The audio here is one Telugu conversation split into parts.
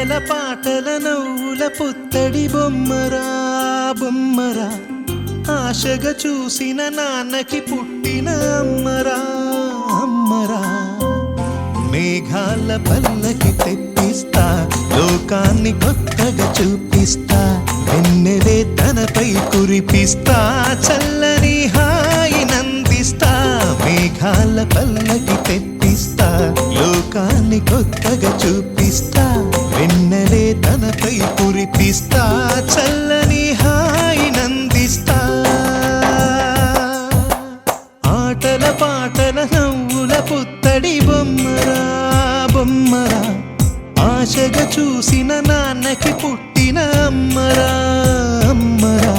ఆటల పాటల నవ్వుల పుత్తడి బొమ్మరా బొమ్మరా ఆశగా చూసిన నాన్నకి పుట్టిన అమ్మరా అమ్మరా మేఘాల పల్లకి తెప్పిస్తా లోకాన్ని కొత్తగా చూపిస్తా వెన్నెలే తనపై కురిపిస్తా చల్లని హాయి నందిస్తా మేఘాల పల్లకి తెప్పిస్తా లోకాన్ని కొత్తగా చూపిస్తా వెన్నెలే తనపై కురిపిస్తా చల్లని హాయి నందిస్తా ఆటల పాటల నవ్వుల పుత్తడి బొమ్మరా బొమ్మరా ఆశగా చూసిన నాన్నకి పుట్టిన అమ్మరా అమ్మరా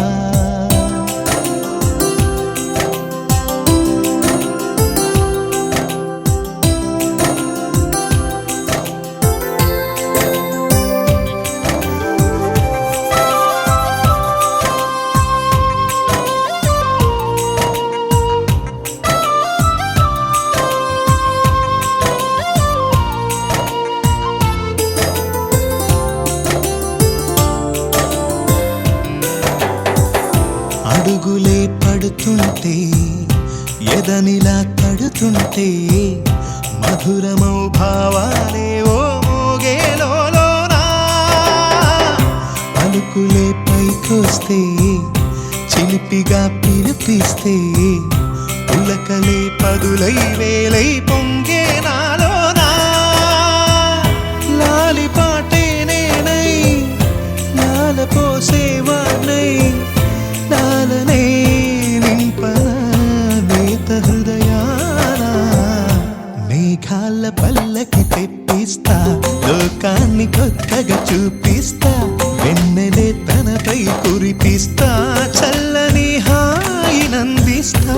అడుగులే పడుతుంటే ఎదనిలా తడుతుంటే మధురమౌ భావాలే ఓ మోగేలోనా పలుకులే పైకొస్తే చిలిపిగా పిలిపిస్తే పులకలే పదులై వేలై పొంగే నాలోనా లాలి పాటే నేనై లాల పోసేవాణ్ణై లాలనే నింపన నేత హృదయాన మేఘాల పల్లకి తెప్పిస్తా లోకాన్ని కొత్తగా చూపిస్తా వెన్నెలే తనపై కురిపిస్తా చల్లని హాయి నందిస్తా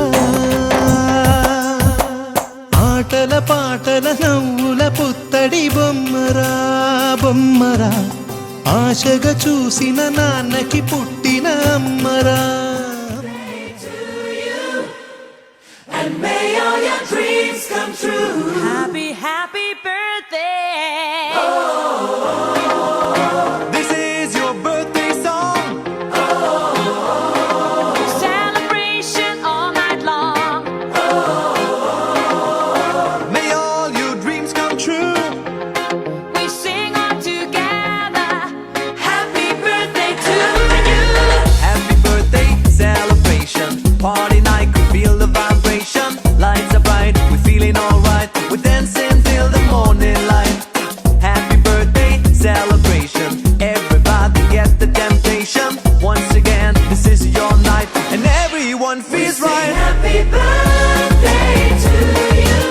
ఆటల పాటల నవ్వుల పుత్తడి బొమ్మరా బొమ్మరా ఆశగా చూసిన నాన్నకి పుట్టిన అమ్మరా And may all your dreams come true. Happy, happy birthday. This is your birthday song. Celebration all night long. May all your dreams come true. We sing all together. Happy birthday to you. Happy birthday celebration. Party night, could feel the vibration. Lights are bright, we're feeling alright. We're dancing till the morning light. Happy birthday celebration. Everybody get the temptation. Once again, this is your night, and everyone feels right. Happy birthday to you.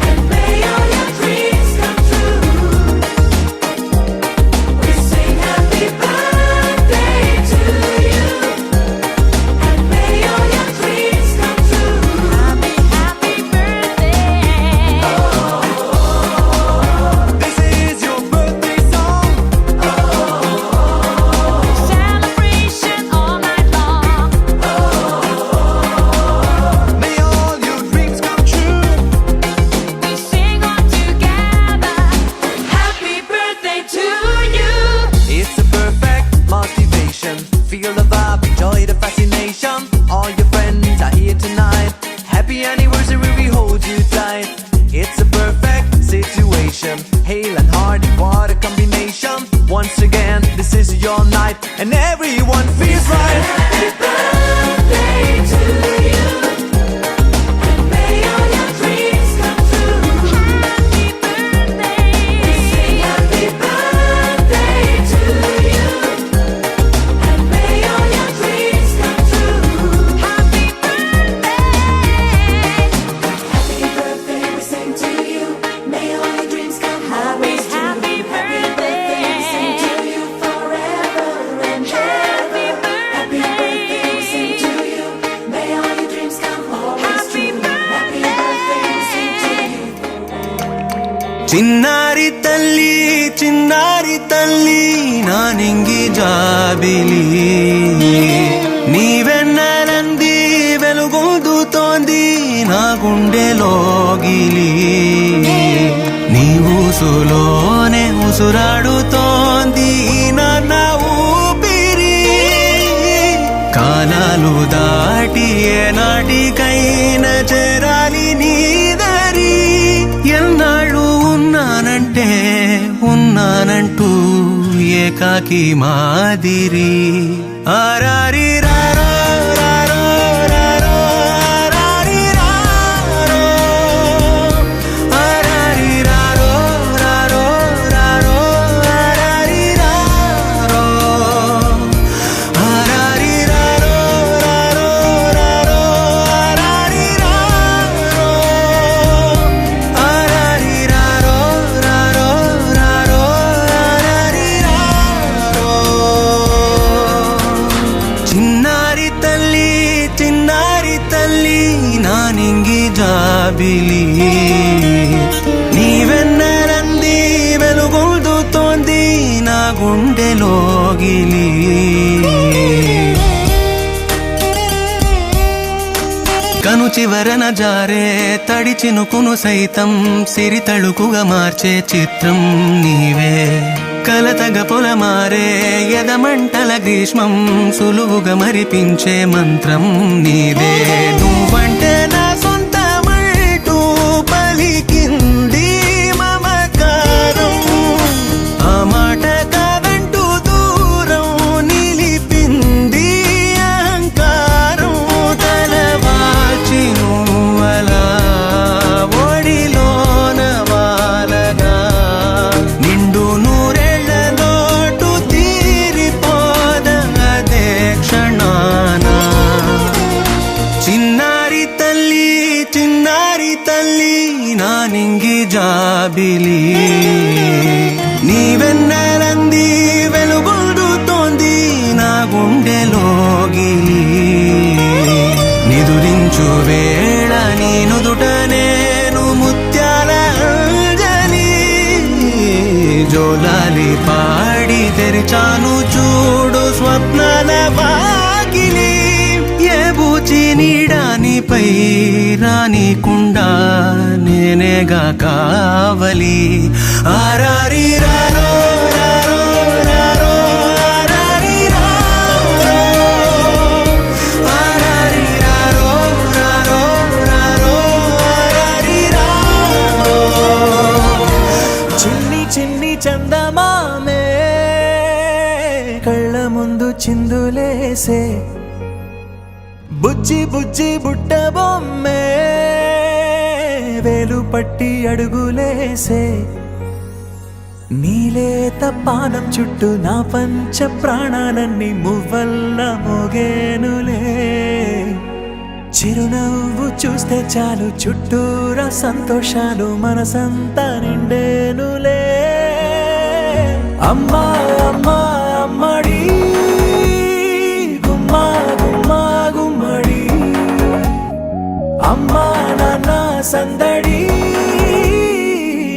And may all your dreams come true. We sing happy birthday to you. And may all your dreams come true. Happy, happy birthday. This is your birthday song. Celebration all night long. May all your dreams come true. We sing all together. Happy birthday to you. It's a perfect motivation. Feel the vibe, enjoy the fascination. All your friends are here tonight. Happy anniversary, we hold you tight. It's a perfect situation. Hale and hearty, what a combination. Once again, this is your night, and everyone feels right. Happy birthday to you. And may all your dreams come true. Happy birthday. Sing happy birthday to you. And may all your dreams come true. Happy birthday. Happy birthday, we sing to you. May all your dreams come always true. Happy birthday. We sing to you forever and Happy ever. Happy birthday, we sing to you. May all your dreams come always Happy true. Happy birthday, we sing to you. చిన్నారి తల్లి నా నింగి జాబిలి నీవెన్నెలంది వెలుగొందుతోంది నా గుండెలోగిలి నీ ఊసులోనే ఊసురాడుతోంది నాన్న ఊపిరి కాలాలు దాటి ఏనాటికైనా చేరాలి నీ దారి ఎన్నాళ్ళు ఉన్నానంటే ఉన్నానంటూ ఏకాకి మాదిరి ఆరారి రారో రారో రారో ఆరారి రారో ఆరారి రారో రారో రారో ఆరారి రారో ఆరారి రారో రారో రారో ఆరారి రారో ఆరారి రారో రారో రారో ఆరారి రారో చిన్నారి తల్లి నా నింగి జాబిలి నీవెన్నరంది వెలుగొందుతోంది నా గుండెలోగిలి కను చివరన జారే తడి చినుకును సైతం సిరి తళుకుగా మార్చే చిత్రం నీవే కలతగ పొలమారే ఎదమంటల గ్రీష్మం సులువుగా మరిపించే మంత్రం నీదే నువ్వంటే నా సొంతమంటూ పలికింది మమకారం ఆ మాట కాదంటూ దూరం నిలిపింది అహంకారం తలవాల్చి నువ్వలా ఒడిలోన వాలగా నిండు నూరేళ్ల లోటు తీరిపోదదే క్షణాన చిన్నారి తల్లి నా నింగి జాబిలి నీవెన్నెలంది వెలుగొందుతోంది నా గుండెలోగిలి నిదురించు వేళ నీ నుదుట నేను ముత్యాల అంజలి జోలాలి పాడి తెరిచాను చూడు స్వప్నాల వాకిలి ఏ బూచి నీడానిపై రానికుండా నేనేగా కావలి ఆరారి రారో రారో రారో ఆరారి రారో ఆరారి రారో రారో రారో ఆరారి రారో చిన్ని చందమామే కళ్ళ ముందు చిందులేసే బుజ్జి బుట్ట బొమ్మే వేలు పట్టి అడుగులేసే నీలేత పానం చుట్టూ నా పంచ ప్రాణాలన్నీ మువ్వల్ల మోగేనులే చిరునవ్వు చూస్తే చాలు చుట్టూరా సంతోషాలు మనసంతా నిండేనులే అమ్మా అమ్మా అమ్మడి గుమ్మా గుమ్మా గుమ్మడి అమ్మా నాన్న సందడి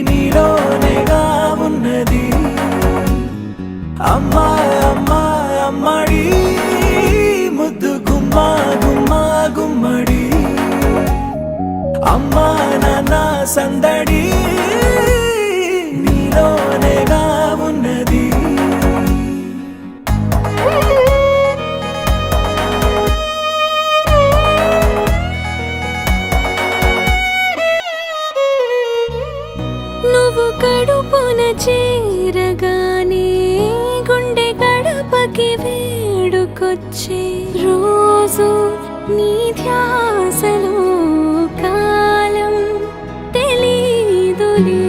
నీలోనేగా ఉన్నది అమ్మా అమ్మా అమ్మడి ముద్దు గుమ్మా గుమ్మా గుమ్మడి అమ్మా నాన్న సందడి నీలోనేగా ఉన్నది నువ్వు కడుపున చేరగానే గుండె గడపకి వేడుకొచ్చే రోజు నీ ధ్యాసలో కాలం తెలీదులే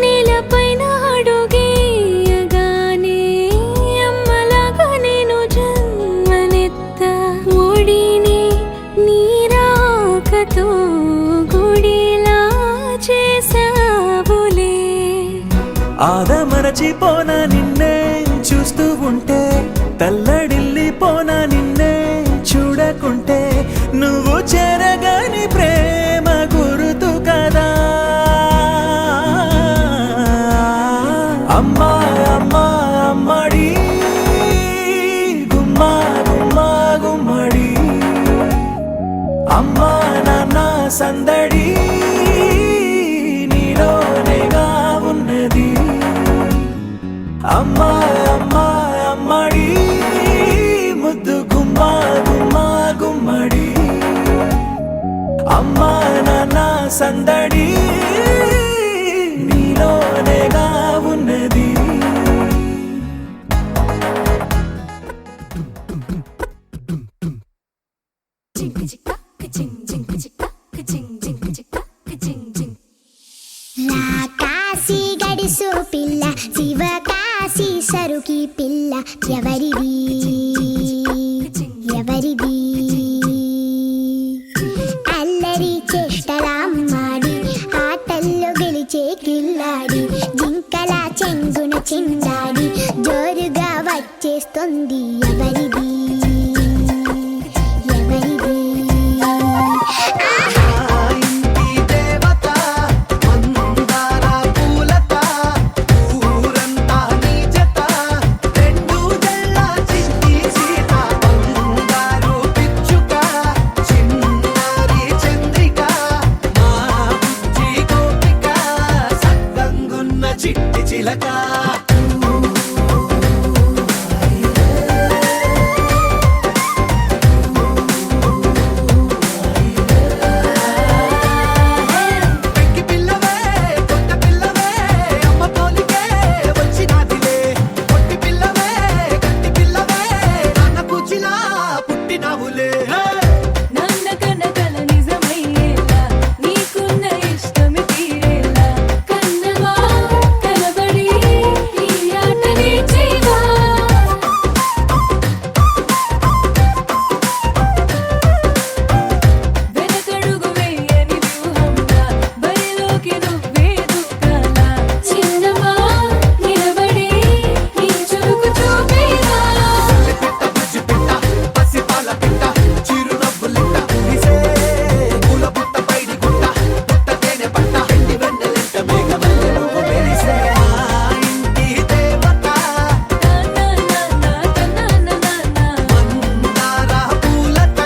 నేలపైన అడుగేయగానే అమ్మలాగా నేను జన్మనెత్త ఒడిని నీ రాకతో గుడిలా చేసావులే ఆదమరచిపోనా నిన్నే చూస్తూ ఉంటే తల్లడిల్లిపోనా నిన్నే చూడకుంటే నువ్వు చెరగని ప్రేమ గురుతు కదా అమ్మా అమ్మా అమ్మడి గుమ్మా గుమ్మా గుమ్మడి అమ్మా నాన్న సందడి నీలోనేగా ఉన్నది అమ్మా అమ్మా అమ్మడి ముద్దు గుమ్మా గుమ్మా గుమ్మడి అమ్మా నాన్న సందడి నీలోనేగా ఉన్నది కాశీ గడిసు పిల్ల శివ కాశీ సరుకి పిల్ల ఎవరిది ఎవరిది అల్లరి చేష్టలామ్మాడి ఆటల్లో గెలిచే కిల్లాడి జింకల చెంగున చిందాడి జోరుగా వచ్చేస్తుంది ఎవరిది ఎవరిది చిట్టి చిలక పెంకి పిల్లవే కొత్త పిల్లవే అమ్మ పోలికే వచ్చినాదిలే కొట్టి పిల్లవే గట్టి పిల్లవే నాన్న కూచిలా పుట్టినావులే నాన్న కనకల నిజమయ్యేలా నీకున్న ఇష్టమి తీరేలా కన్నవా కనబడి ఈ ఆటని చేయవా వెనకడుగు వేయని వ్యూహంగా బరిలోకి నువ్వే దూకాలా చిన్నవా నిలబడి నీ చురుకు చూపేలా పిట్ట బుజ్జి పిట్ట పసిపాల పిట్ట చిరునవ్వులిట్ట ఇసే పూల పుట్ట పైడి గుట్ట పుట్ట తేనె పట్ట ఎండి వెన్నెలింట మేఘమల్లె నువ్వు మెరిసే మా ఇంటి దేవత మందార పూలత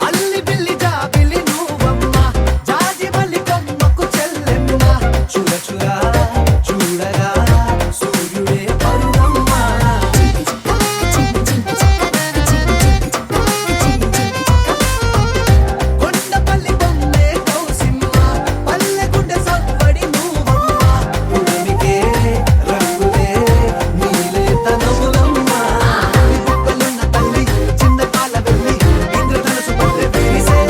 అల్లి బిల్లి జాబిలి నువ్వమ్మ జాజి మల్లి కొమ్మకు చెల్లెమ్మ చూడ చూడ చూడగా సూర్యుడే పరువమ్మ కొండపల్లి బొమ్మే కౌసిమ్మ పల్లె గుండె సవ్వడి నువ్వమ్మ ఉడమికే రంగులే నీలేత నవ్వులమ్మ బుక్కలున్న తల్లి చిన్న కాల వెళ్ళి ఇంద్రధనుసు పొందే విరిసే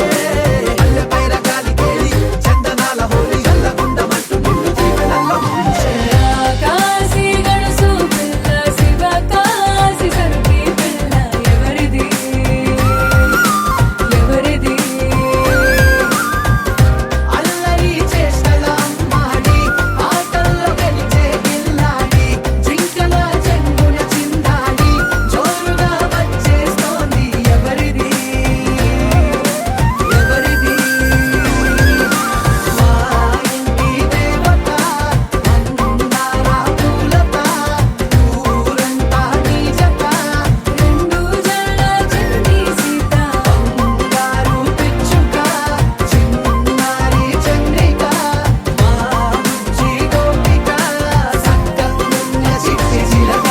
పల్లె పైర గాలి కేలి చందనాల హోలీ చల్లగుండమంటూ నిన్ను జీవనంలో ముంచే కాశీ గడుసు పిల్ల శివ కాశీ సరుకి పిల్ల ఎవరిది ఎవరిది అల్లరి చేష్టలామ్మాడి ఆటల్లో గెలిచే గిల్లాడి జింకల చెంగున చిందాడి జోరుగా వచ్చేస్తోంది ఎవరిది ఎవరిది మా ఇంటి దేవత మందార పూలత ఊరంతా నీ జత రెండు జల్ల చెంది సీత బంగారు పిచ్చుక చిన్నారి చంద్రిక మా బుజ్జి గోపిక సక్కనున్న చిట్టి చిలక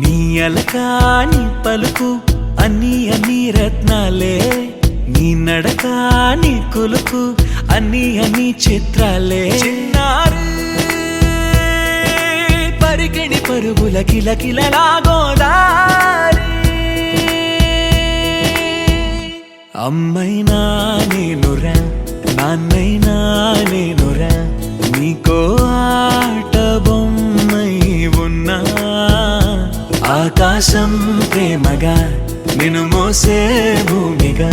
నీ అలక నీ పలుకు అన్ని అన్ని రత్నాలే నీ నడక నీ కులుకు అన్ని అన్ని చిత్రాలే చిన్నారు పరికిణి పరుగుల కిలకిలలాగోదారి అమ్మైనా నేనురా నాన్నైనా నేనురా నీ నీకో ఆట బొమ్మై ఉన్నా ఆకాశం ప్రేమగా నిన్ను మోసే భూమిగా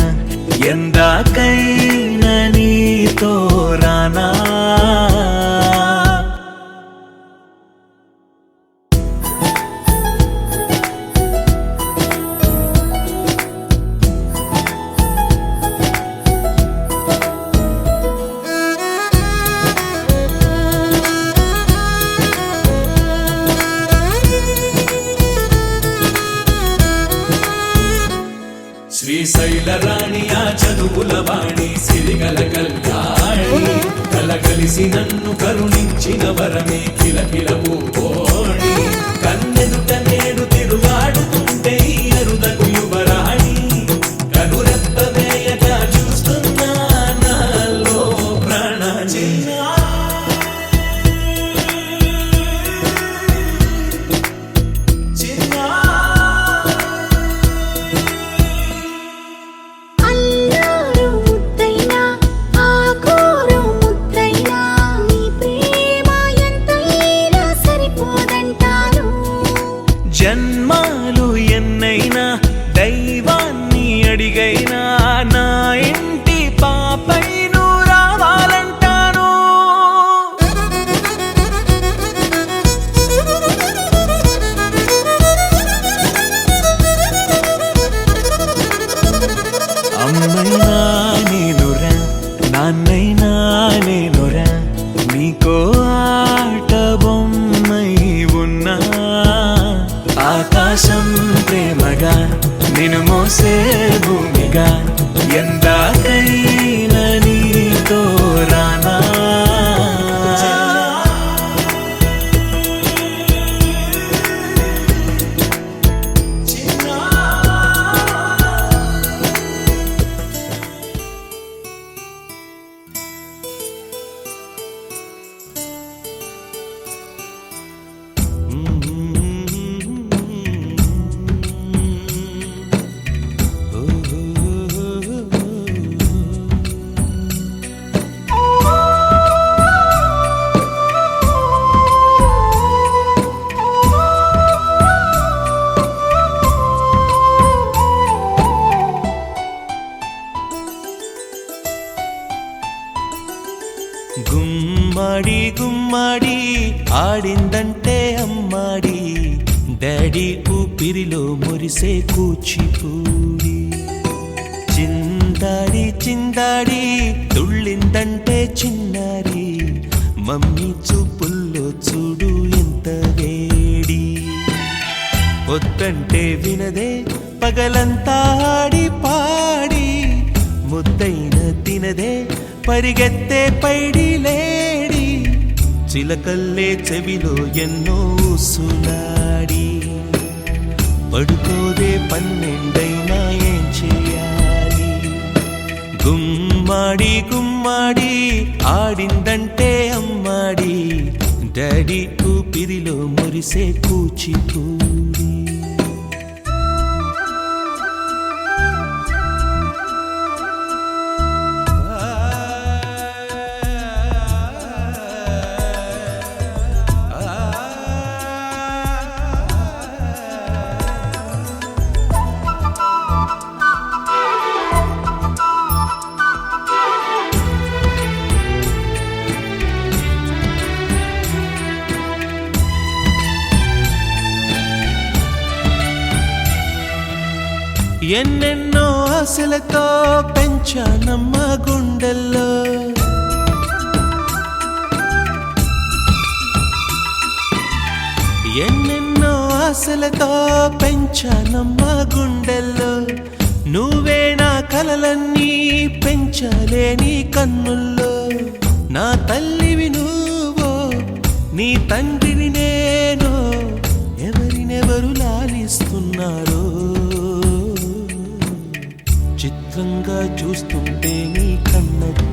ఎందాకైనా నీతో రానా శ్రీశైల రాణి ఆ చదువుల వాణి సిరిగల కల్యాణి కలగలిసి నన్ను కరుణించిన వరమే కిలకిల పూకోణి కన్నెదుట నేడు తిరుగాడుతుంటే ఈ అరుదకు యువరాణి కనురెప్ప వేయక చూస్తున్నా నాలో ప్రాణ అల్లారు ముద్దైనా ఆకోరు ముద్దైనా నీ ప్రేమ ఎంతైనా సరిపోదంటాను జన్మాలు ఎన్నైనా దైవాన్ని అడిగైనా నా ఇంటి పాపై నువ్వు రావాలంటాను అమ్మైనా నేనురా నాన్నైనా నేనురా నీకో ఆట బొమ్మై ఉన్నా ఆకాశం ప్రేమగా నిన్ను మోసే భూమిగా ఎందాకైనా నీతో రానా గుమ్మడి గుమ్మడి ఆడిందంటే అమ్మాడి డాడీ ఊపిరిలో మురిసే కూచిపూడి చిందాడి చిందాడి తుళ్ళిందంటే చిన్నారి మమ్మీ చూపుల్లో చూడు ఎంత వేడి వద్దంటే వినదే పగలంతా ఆడి పాడి ముద్దైన తినదే పరిగెత్తే పైడి లేడి చిలకల్లే చెవిలో ఎన్నో సులాడి పడుకోదే పన్నెండైనా ఏం చేయాలి గుమ్మాడి గుమ్మాడి ఆడిందంటే అమ్మాడి డాడీ ఊపిరిలో మురిసే కూచిపూడి ఎన్నెన్నో ఆశలతో పెంచానమ్మ గుండెల్లో ఎన్నెన్నో ఆశలతో పెంచానమ్మ గుండెల్లో నువ్వే నా కలలన్నీ పెంచాలే నీ కన్నుల్లో నా తల్లివి నువ్వో నీ తండ్రిని నేను ఎవరినెవరు లాలిస్తున్నారో చిత్రంగా చూస్తుంటే నీ కన్నట్టు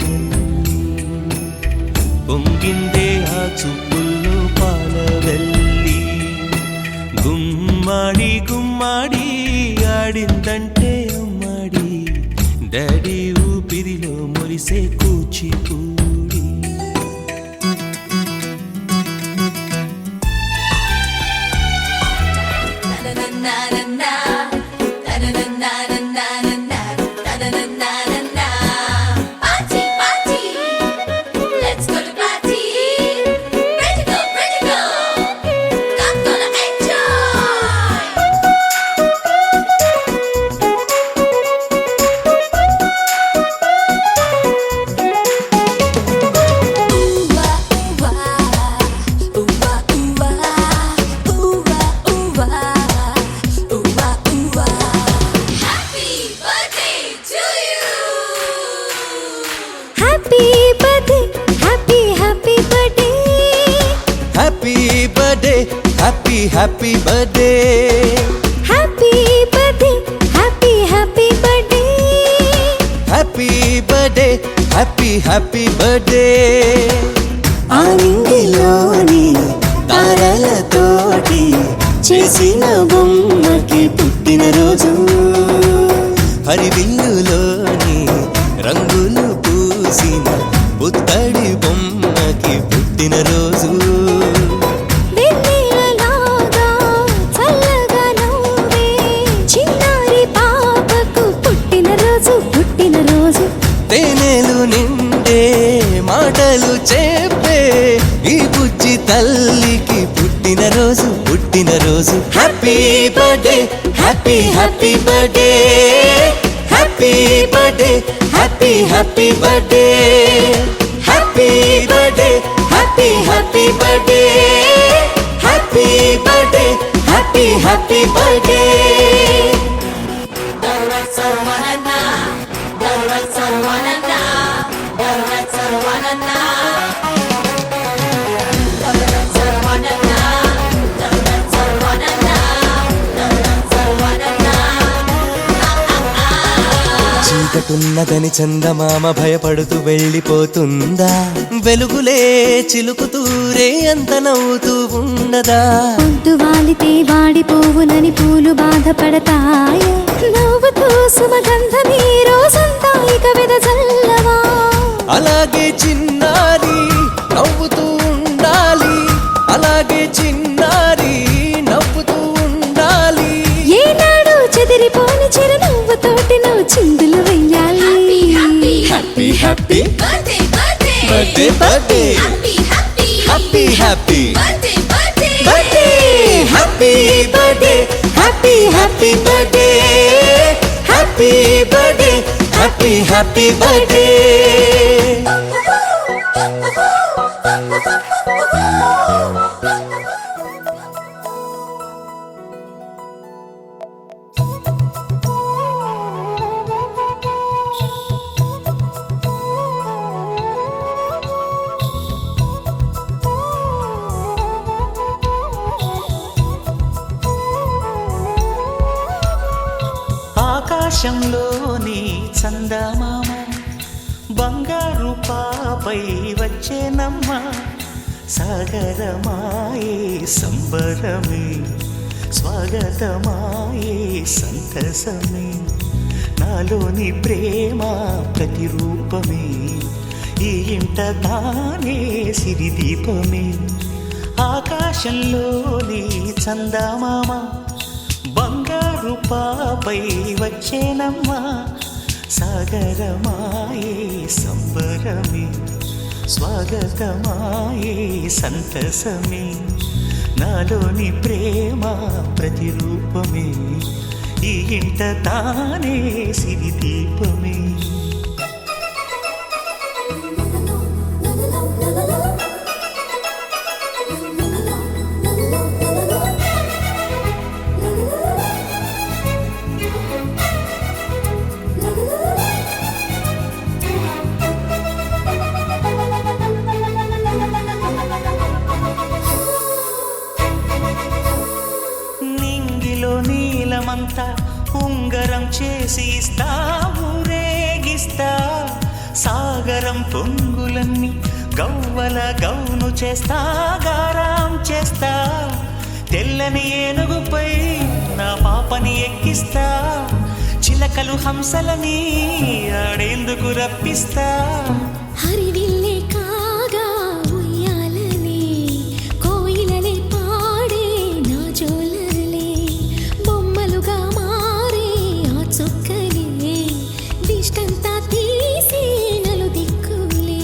పొంగిందే ఆ చూపుల్లో పాలవెల్లి గుమ్మాడి గుమ్మాడి ఆడిందంటే అమ్మాడి డాడీ ఊపిరిలో మురిసే Kuchipudi happy happy birthday happy birthday happy happy birthday happy birthday happy happy birthday ఆ నింగిలోని తారలతోటి చేసిన బొమ్మకి పుట్టినరోజు హరివిల్లులోని రంగులు పూసిన పుత్తడి బొమ్మకి పుట్టినరోజు వెన్నెలలాగా చల్లగా నవ్వే చిన్నారి పాపకు పుట్టినరోజు పుట్టినరోజు తేనెలు నిండే మాటలు చెప్పే ఈ బుజ్జి తల్లికి పుట్టినరోజు పుట్టినరోజు happy birthday happy happy birthday happy birthday happy happy birthday happy birthday happy happy birthday happy birthday happy happy birthday చీకటున్నదని చందమామ భయపడుతూ వెళ్ళిపోతుందా వెలుగులే చిలుకుతూరే అంత నవ్వుతూ ఉండదా పొద్దు వాలితే వాడిపోవునని పూలు బాధపడతాయ నవ్వుతూ సుమగంధమీ రోజంతా ఇక వెదజల్లవా అలాగే చిన్నారి నవ్వుతూ ఉండాలి అలాగే చిన్నారి నవ్వుతూ ఉండాలి ఏనాడు చెదిరిపోని చిరునవ్వుతోటి నువ్వు చిందులు వెయ్యాలి happy happy Birthday, birthday. Birthday birthday Happy, happy. Happy happy Birthday, birthday. Birthday happy birthday happy happy birthday happy birthday happy happy birthday ఆకాశంలోని చందమామ బంగారు పాపై వచ్చేనమ్మ సాగరమాయే సంబరమే స్వాగతమాయే సంతసమే నాలోని ప్రేమ ప్రతిరూపమే ఈ ఇంట తానే సిరిదీపమే ఆకాశంలోని చందమామ బంగారు పాపై వచ్చేనమ్మా సాగరమాయే సంబరమే స్వాగతమాయే సంతసమే నాలోని ప్రేమ ప్రతిరూపమే ఈ ఇంట తానే సిరిదీపమే నింగిలో నీలమంతా ఉంగరం చేసి ఇస్తా ఊరేగిస్తా సాగరం పొంగులన్నీ గవ్వల గౌను చేస్తా గారాం చేస్తా తెల్లని ఏనుగుపై నా పాపని ఎక్కిస్తా చిలకలు హంసలని ఆడేందుకు రప్పిస్తా హరివిల్లే కాగా ఉయ్యాలలే కోయిలలే పాడే నా జోలలే బొమ్మలుగా మారే ఆ చొక్కలే దిష్టంతా తీసి నలు దిక్కులే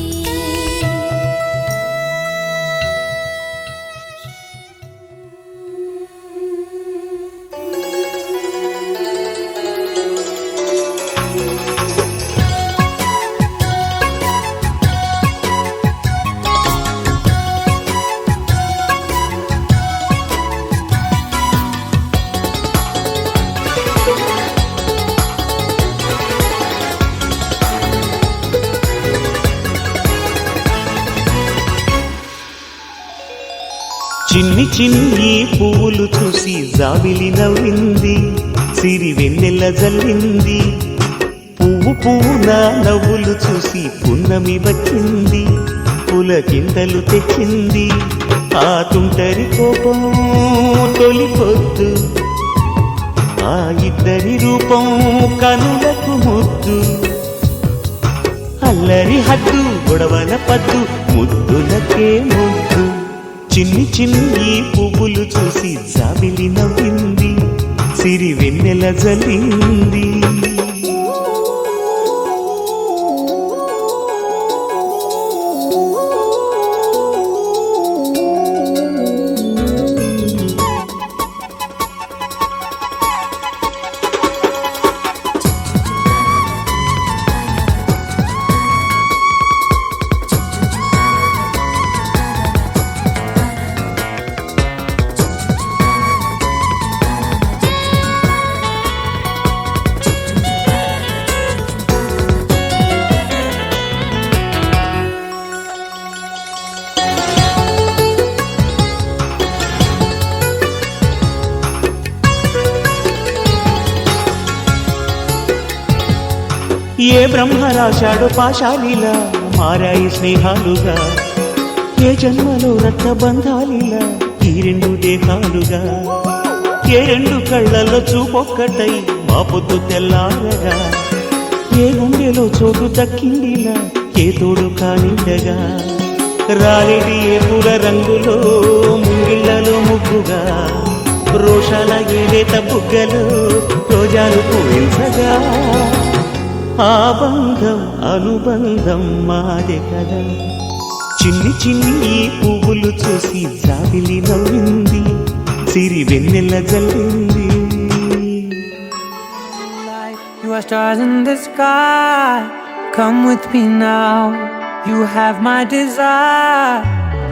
చిన్ని చిన్ని పువ్వులు చూసి జాబిలి నవ్వింది, సిరి వెన్నెల జల్లింది. పువ్వు పువ్వున నవ్వులు చూసి పున్నమి వచ్చింది, పులకింతలు తెచ్చింది. ఆ తుంటరి కోపం తొలి పొద్దు, ఆ ఇద్దరి రూపం కనులకు ముద్దు. అల్లరి హద్దు గొడవల పద్దు, ముద్దులకే ముద్దు. చిన్ని చిన్ని పువ్వులు చూసి జాబిలి నవ్వింది, సిరి వెన్నెల జల్లింది. ఏ బ్రహ్మ రాశాడు పాశాలిలా మారాయి స్నేహాలుగా, ఏ జన్మలో రక్త బంధాలిలా ఈ రెండు దేహాలుగా. ఏ రెండు కళ్ళల్లో చూపొక్కటై మా పొద్దు తెల్లారగా, ఏ గుండెలో చోటు దక్కిందిలా ఏ తోడు కానిండగా. రాలేది ఏ పూల రంగులో ముంగిళ్ళలో ముగ్గుగా, రోషాల ఏలేత బుగ్గలో రోజాలు పూయించగా. ఆ బంధం అనుబంధం మాదే కదా. చిన్ని చిన్ని పువ్వులు చూసి జాబిలి నవ్వింది, సిరి వెన్నెల జల్లింది. You are stars in the sky, come with me now. You have my desire,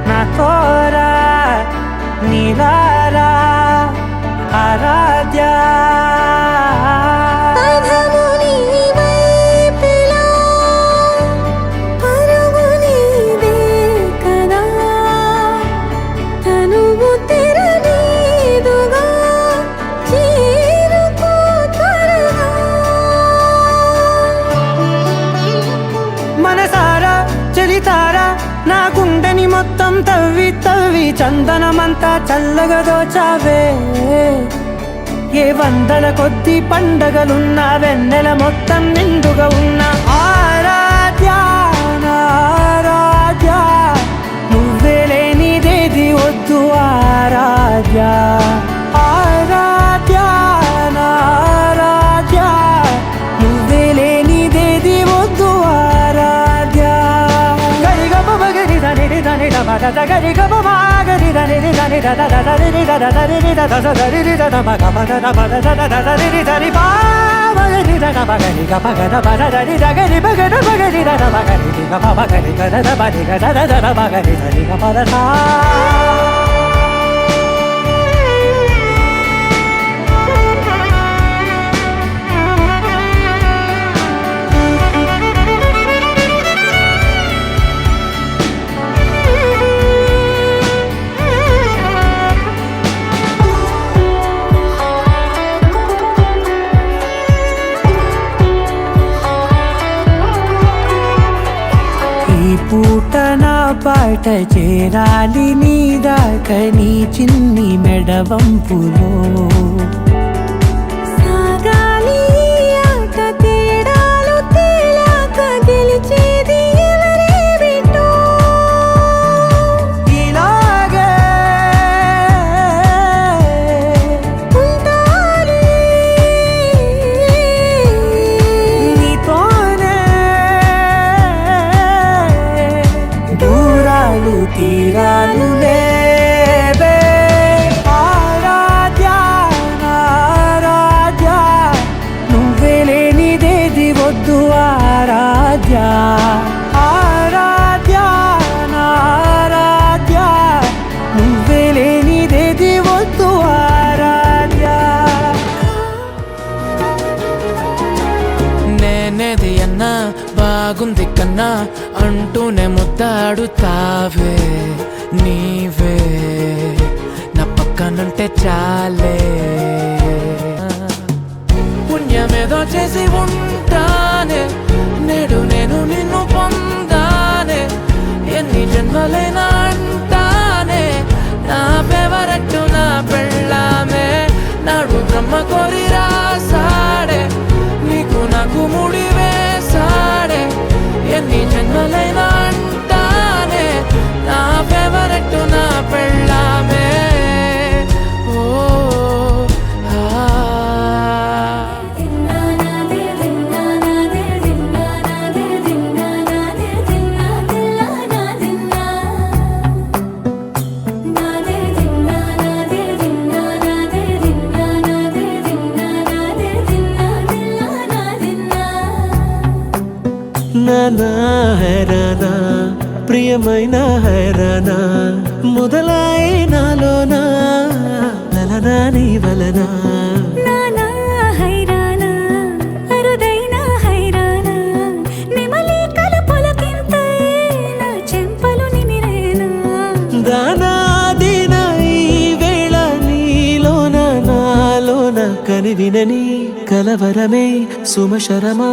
na tora, nilara, aradhya. పదము నీ వైపులా, పరుగు నీదే కదా. తనువు తెర నీదుగా, చేరుకో త్వరగా. మనసారా చలితారా నా గుండెని మొత్తం తవ్వి తవ్వి చందనమంతా చల్లగా దోచావే. ఏ వందల కొద్ది పండగలున్న వెన్నెల మొత్తం నిండుగా ఉన్న ఆరాధ్య నా ఆరాధ్య, నువ్వే లేనిదేది వద్దు ఆరాధ్య. ఆరాధ్య నా ఆరాధ్య, నువ్వే లేనిదేది వద్దు ఆరాధ్య. గరిగ బగరి దని దని దబద గరి గబ మాగరి దని దని దద దరి దద దరి దద దరి దద మగ పద దబద దద దరి దరి బా మగరి దద మగరి గ పగ దబద దరి దగరి బగద మగరి దద మగరి గ ప మగరి గ దద బది గ దద దద మగరి దరి గ పద ధా. ఈ పూట నా పాట చేరాలి నీ దాకా నీ చిన్ని మెడవంపులో. సాగాలి ఈ ఆట తేడాలు తేలాక గెలిచేది ఎవరేమిటో. ఇలాగే ఉంటానే నీతోనే దూరాలు తీరాలు లేవే. ఆరాధ్య నా ఆరాధ్య, నువ్వే లేనిదేది వద్దు ఆరాధ్య. ఆరాధ్య నా ఆరాధ్య, నువ్వే లేనిదేది వద్దు ఆరాధ్య. నేనేది అన్నా బాగుంది కన్నా అంటూనే ముద్దాడుతావే నీవే. ఉన్నానంటే చాలే పుణ్యమేదో చేసి ఉంటానే నేడు నేను నిన్ను పొందానే ఎన్ని జన్మలైనా అంటానే నా ఫేవరెట్ నా పెళ్ళామే నాడు బ్రహ్మ కోరి రాసాడే నీకు నాకు ముడి వేసాడే ఎన్ని జన్మలైనా అంటానే నా ఫేవరెట్ నా పెళ్ళామే ఓ నానా హైరానా ప్రియమైన హైరానా మొదలై నాలోనా లలనా నీ వలనా నానా హైరానా అరుదైన హైరానా నెమలి కలుపులకింతై నా చెంపలు నిమిరేనా దానాదిన ఈ వేళ నీలోన నాలోన కనివినని కలవరమే సుమశరమా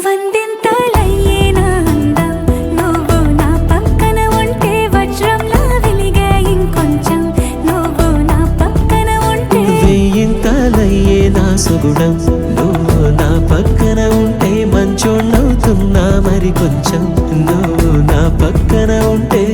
వందింతలయ్యేనా అందం నువ్వు నా పక్కన ఉంటే వజ్రంలా వెలిగే ఇంకొంచెం నువ్వు నా పక్కన ఉంటే వెయ్యింతలయ్యే నా సుగుణం నువ్వు నా పక్కన ఉంటే మంచోణ్ణవుతున్నా మరి కొంచెం నువ్వు నా పక్కన ఉంటే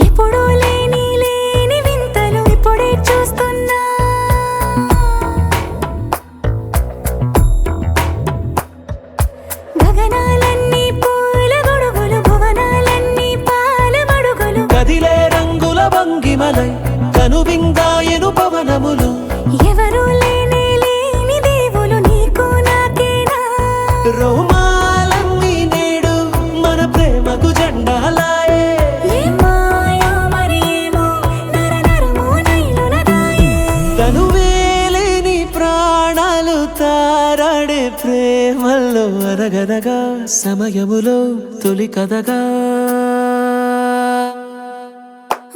ఎప్పుడూ లేని లేని వింతలు ఇప్పుడే చూస్తున్నా గగనాలన్నీ పూల గొడుగులు భువనాలన్నీ పాల మడుగులు కదిలే రంగుల భంగిమలై కనువిందాయను పవనములు ఎవరూ లేని లేని దేవులు నీకు నాకేనా రోమాలన్నీ నేడు మన ప్రేమకు జెండాలాయే ఏ మాయో మరి ఏమో నరనరమో నైలున దాయే తనువేలేని ప్రాణాలు తారాడే ప్రేమల్లో అనగనగా సమయములో తొలి కథగా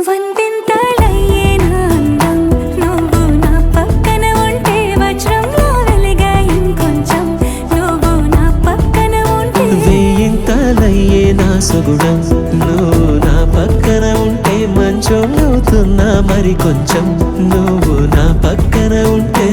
వందింతలయ్యేనా అందం నువ్వు నా పక్కన ఉంటే వజ్రంలా వెలిగే ఇంకొంచెం నువ్వు నా పక్కన ఉంటే వెయ్యింతలయ్యే నా సుగుణం నువ్వు నా పక్కన ఉంటే మంచోణ్ణవుతున్నా మరి కొంచెం నువ్వు నా పక్కన ఉంటే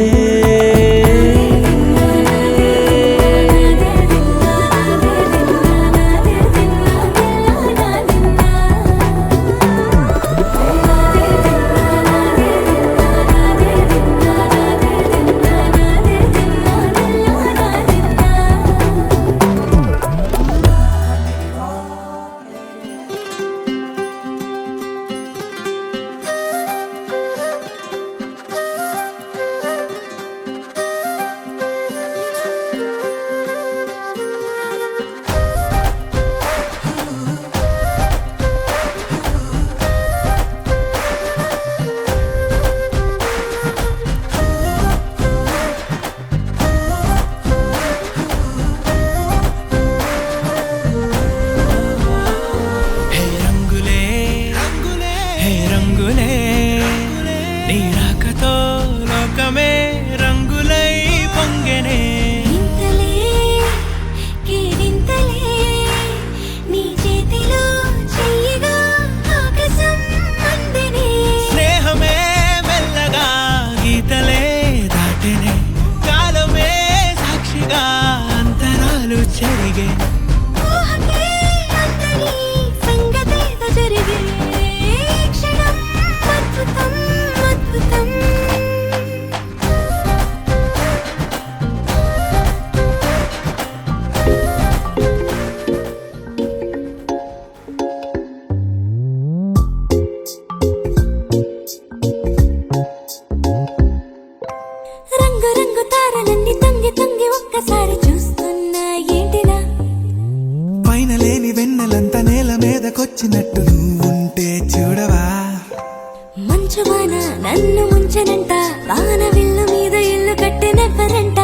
చూశానంట.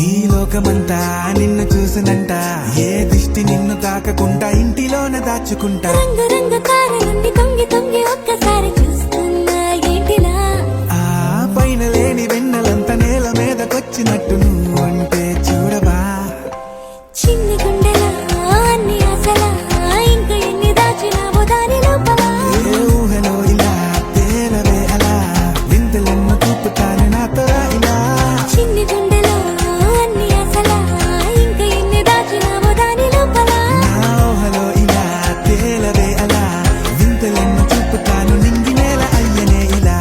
ఈ లోకమంతా నిన్ను చూసినంట, ఏ దిష్టి నిన్ను తాకకుండా ఇంటిలోన దాచుకుంటా. రంగు రంగు కారులుండి తొంగి తొంగి ఒక్కసారి చూస్తున్నా ఏంటిలా. ఆ పైన లేని వెన్నెలంత నేల మీదకొచ్చినట్టు నువ్వు అంటే చూడవా. చిన్ని గుండెలా అన్ని ఆశలా ఇంకా ఎన్ని దాచినావో దాని లోపల. ఏ ఊహలో ఇలా తేలవే అలా, వింతలెన్నో చూపుతాను నాతో రా ఇలా. చిన్ని గుండెలో అన్ని ఆశలా ఇంకా ఎన్ని దాచినావో దాని లోపల. నా ఊహలో ఇలా తేలవే అలా, వింతలెన్నో చూపుతాను నింగి నేల అయ్యనే ఇలా.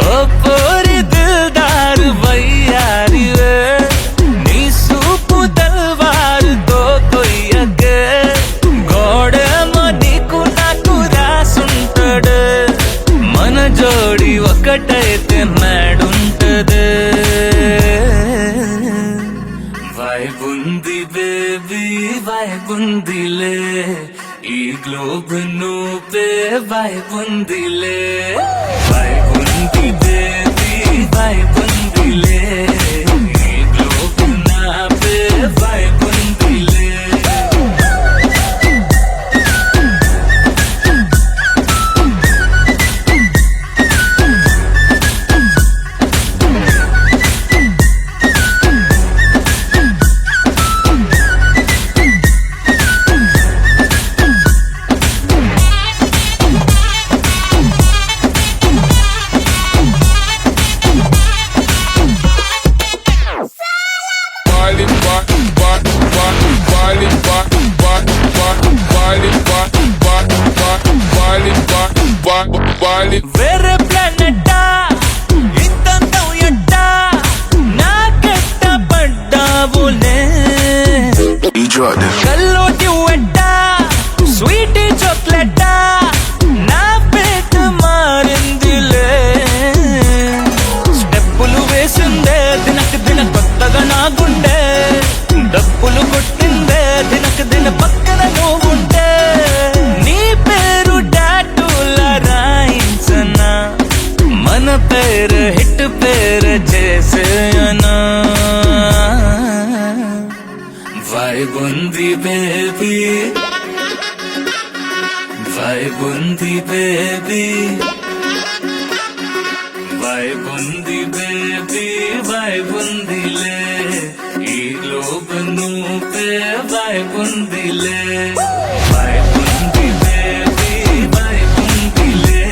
ओ पोरी दिलदार वैयारी वे, नी सूप तलवार तो कोई अगे, గోడేమో నీకు నాకు రాసుంటాడు, మన జోడి ఒకటైతే మేడుంటది. వైబుంది బేబీ వైబుందిలే, ఈ గ్లోబ్ నువ్వే వైబుందిలే. వైబుంది బేబీ వైబుందిలే, ఈ గ్లోబ్ నావే వైబుందిలే. వేరే ప్లానెట్టా ఇంతంతం ఎట్టా నాకెట్ట పడ్డావులే. కల్లోటి వెట్టా స్వీట్ చాక్లెట్టా నా పేట మారిందిలే. స్టెప్పులు వేసిందే దినకు దిన కొత్తగా నా గుండె, డప్పులు కొట్టిందే దినకు దిన పక్కన నువ్వుంటే. నీ పేరు టాటూల రాయించనా, మన పేరు హిట్ పేరు చేసేయనా. వైబుంది బేబీ వైబుంది బేబీ వైబుంది బేబీ వైబుందిలే, ఈ గ్లోబ్ నువ్వే వైబుందిలే. వైబుంది బేబీ వైబుందిలే,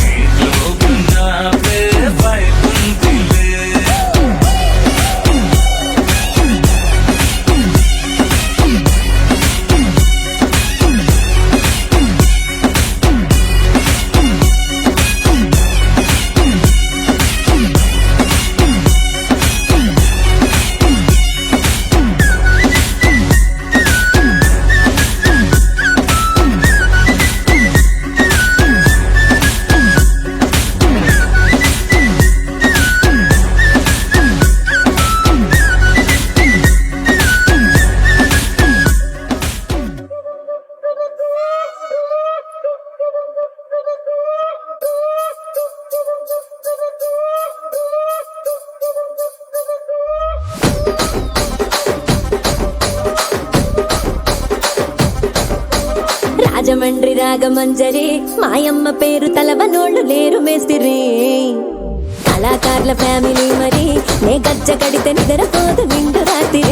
ఈ గ్లోబ్ నావే వైబుందిలే. రాజమండ్రి రాగమంజరి మాయమ్మ పేరు తలవనోళ్ళు లేరు మేస్తిరి. కళాకారుల ఫ్యామిలీ మరి నే గజ్జ కడితే నిద్రపోదు నిండు రాత్రి.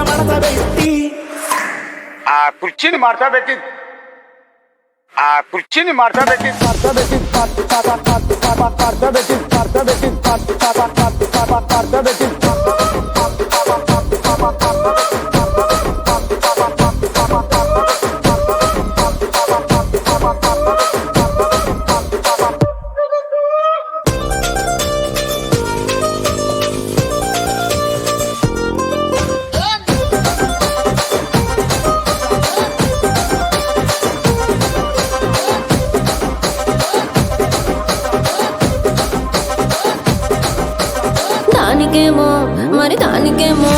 మడత పెట్టి ఆ కుర్చీని మార్తా పెట్టి ఆ కుర్చీని మార్తా పెట్టి మార్తా పెట్టి మార్తా పెట్టి మార్తా పెట్టి మార్తా పెట్టి దానికేమో మరి దానికేమో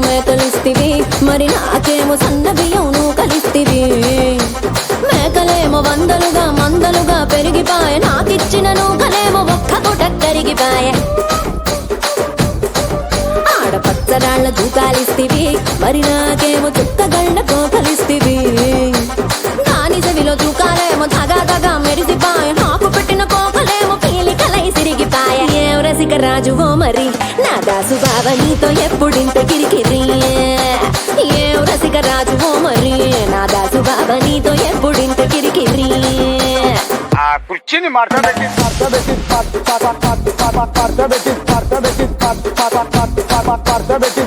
మేకలిస్తివి మరి నాకేమో సన్న బియ్యం నువ్వు కలిస్తివి మేకలేమో మందలుగా పెరిగిపాయ నాకిచ్చిన నూకలేమో ఒక్క పూట కరిగిపాయ ఆడపచ్చరాళ్ళ దూకాలిస్తివి మరి నాకేమో చుక్కగళ్ళ కోకలిస్తివి దాని చెవిలో దూకాలేమో తగా మెరిసిపాయ నాకు పెట్టిన కోకలేమో పీలికలై సిరిగిపాయ ఏం రసిక రాజువో మరి నా దాసు బావ నీతో ఎప్పుడింత కిరికిరి ఏం రసిక రాజువో మరి నా దాసు బావ నీతో ఎప్పుడింత కిరికిరి ఆ కుర్చీని మార్తా పెట్టి మార్తా పెట్టి మార్తా పెట్టి మార్తా పెట్టి మార్తా పెట్టి